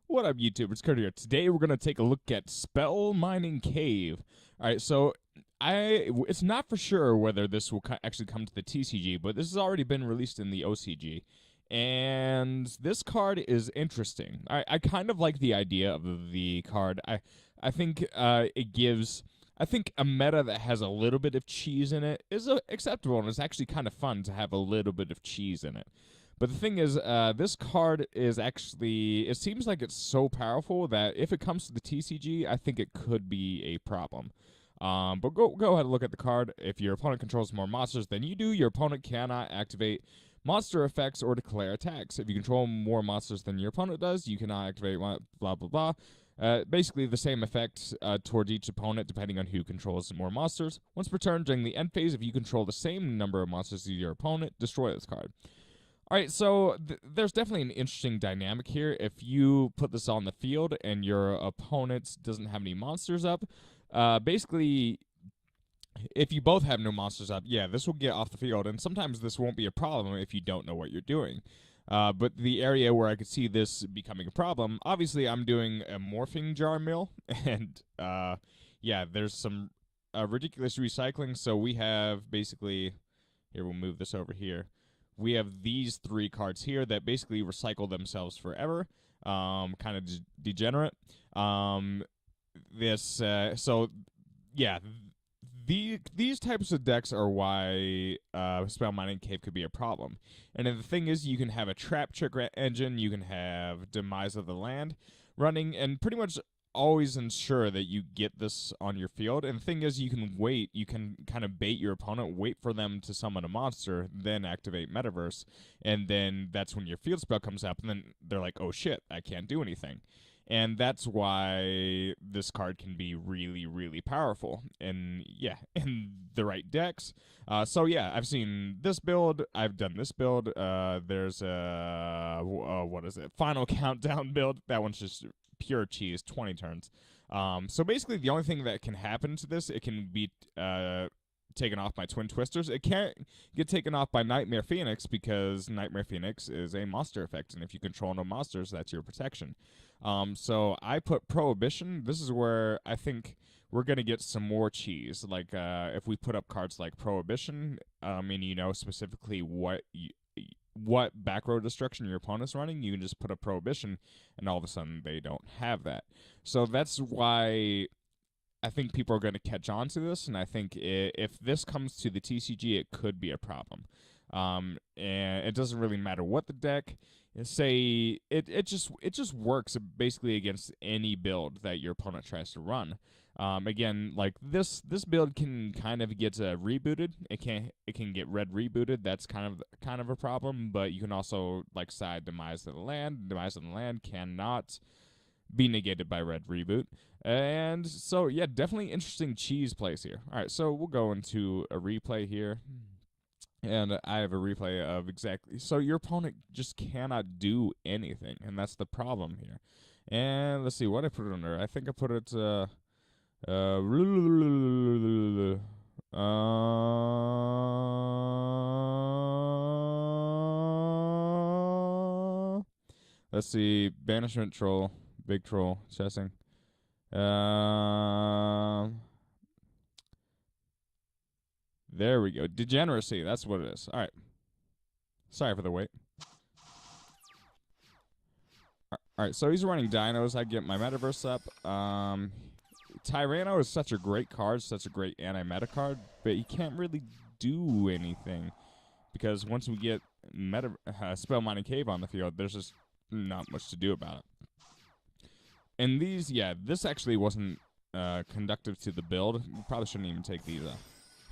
What up, YouTube? It's Kurt here. Today we're gonna take a look at Spell Mining Cave. All right, so it's not for sure whether this will actually come to the TCG, but this has already been released in the OCG, and this card is interesting. I kind of like the idea of the card. I think it gives. I think a meta that has a little bit of cheese in it is acceptable, and it's actually kind of fun to have a little bit of cheese in it. But the thing is, this card is actually, it seems like it's so powerful that if it comes to the TCG, I think it could be a problem. But go ahead and look at the card. If your opponent controls more monsters than you do, your opponent cannot activate monster effects or declare attacks. If you control more monsters than your opponent does, you cannot activate blah, blah, blah. Basically the same effect towards each opponent depending on who controls more monsters. Once per turn during the end phase, if you control the same number of monsters as your opponent, destroy this card. All right, so there's definitely an interesting dynamic here. If you put this on the field and your opponent doesn't have any monsters up, basically, if you both have no monsters up, yeah, this will get off the field, and sometimes this won't be a problem if you don't know what you're doing. But the area where I could see this becoming a problem, obviously, I'm doing a morphing jar mill, and yeah, there's some ridiculous recycling. So we have basically, here we'll move this over here. We have these three cards here that basically recycle themselves forever, kind of degenerate. So yeah, these types of decks are why Spell Mining Cave could be a problem. And then the thing is, you can have a Trap Trick Engine, you can have Demise of the Land running, and pretty much always ensure that you get this on your field. And the thing is, you can wait, you can kind of bait your opponent, wait for them to summon a monster, then activate Metaverse, and then that's when your field spell comes up, and then they're like, oh shit, I can't do anything. And that's why this card can be really, really powerful. And yeah, in the right decks. So yeah, I've seen this build. I've done this build. There's a what is it? Final Countdown build. That one's just pure cheese. 20 turns. So basically, the only thing that can happen to this, it can be taken off by Twin Twisters. It can't get taken off by Nightmare Phoenix because Nightmare Phoenix is a monster effect, and if you control no monsters, that's your protection. So I put Prohibition. This is where I think we're gonna get some more cheese. Like if we put up cards like Prohibition, and you know specifically what back row destruction your opponent's running, you can just put a Prohibition, and all of a sudden they don't have that. So that's why I think people are going to catch on to this, and I think if this comes to the TCG, it could be a problem. And it doesn't really matter what the deck. Say it just works basically against any build that your opponent tries to run. Again, like this build can kind of get rebooted. It can get red rebooted. That's kind of a problem. But you can also like side Demise of the Land. Demise of the Land cannot be negated by red reboot. And so yeah, definitely interesting cheese plays here. All right, so we'll go into a replay here. And I have a replay of exactly. So your opponent just cannot do anything, and that's the problem here. And let's see what I put it under. I think I put it. Let's see. Banishment Troll, Big Troll, chessing. There we go. Degeneracy. That's what it is. All right. Sorry for the wait. All right. So he's running dinos. I get my Metaverse up. Tyranno is such a great card, such a great anti-meta card, but he can't really do anything because once we get Spell Mining Cave on the field, there's just not much to do about it. And these, yeah, this actually wasn't conductive to the build. We probably shouldn't even take these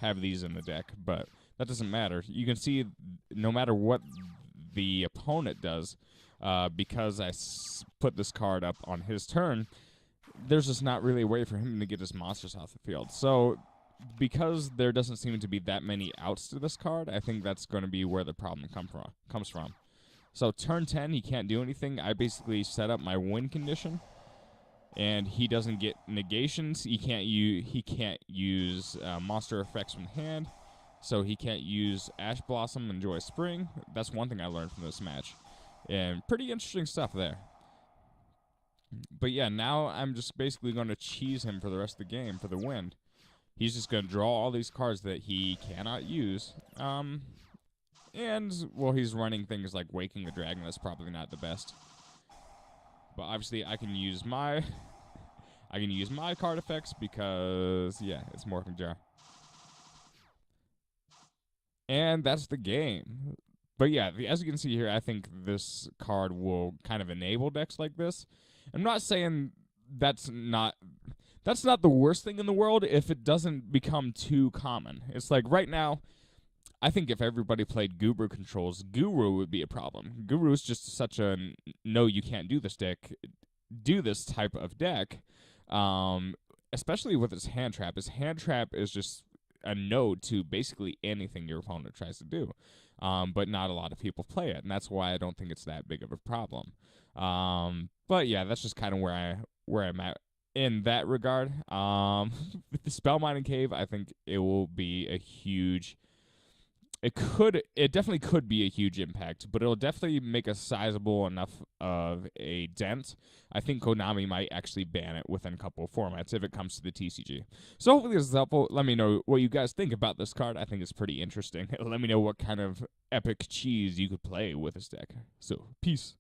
have these in the deck, but that doesn't matter. You can see no matter what the opponent does, because I put this card up on his turn, there's just not really a way for him to get his monsters off the field. So because there doesn't seem to be that many outs to this card, I think that's going to be where the problem comes from. So turn 10, he can't do anything. I basically set up my win condition, and he doesn't get negations. He can't use monster effects from hand, so he can't use Ash Blossom and Joy Spring. That's one thing I learned from this match, and pretty interesting stuff there. But yeah, now I'm just basically going to cheese him for the rest of the game for the win. He's just going to draw all these cards that he cannot use. And, well, he's running things like Waking the Dragon. That's probably not the best. But obviously, I can use my card effects because, yeah, it's Morphing Jar. And that's the game. But yeah, as you can see here, I think this card will kind of enable decks like this. I'm not saying that's not the worst thing in the world if it doesn't become too common. It's like right now, I think if everybody played Guru controls, Guru would be a problem. Guru is just such a no, you can't do this type of deck. Especially with his hand trap. His hand trap is just a no to basically anything your opponent tries to do. But not a lot of people play it, and that's why I don't think it's that big of a problem. But yeah, that's just kind of where I'm at in that regard. With the Spell Mining Cave, I think it will be a huge. It definitely could be a huge impact, but it'll definitely make a sizable enough of a dent. I think Konami might actually ban it within a couple of formats if it comes to the TCG. So hopefully this is helpful. Let me know what you guys think about this card. I think it's pretty interesting. Let me know what kind of epic cheese you could play with this deck. So, peace.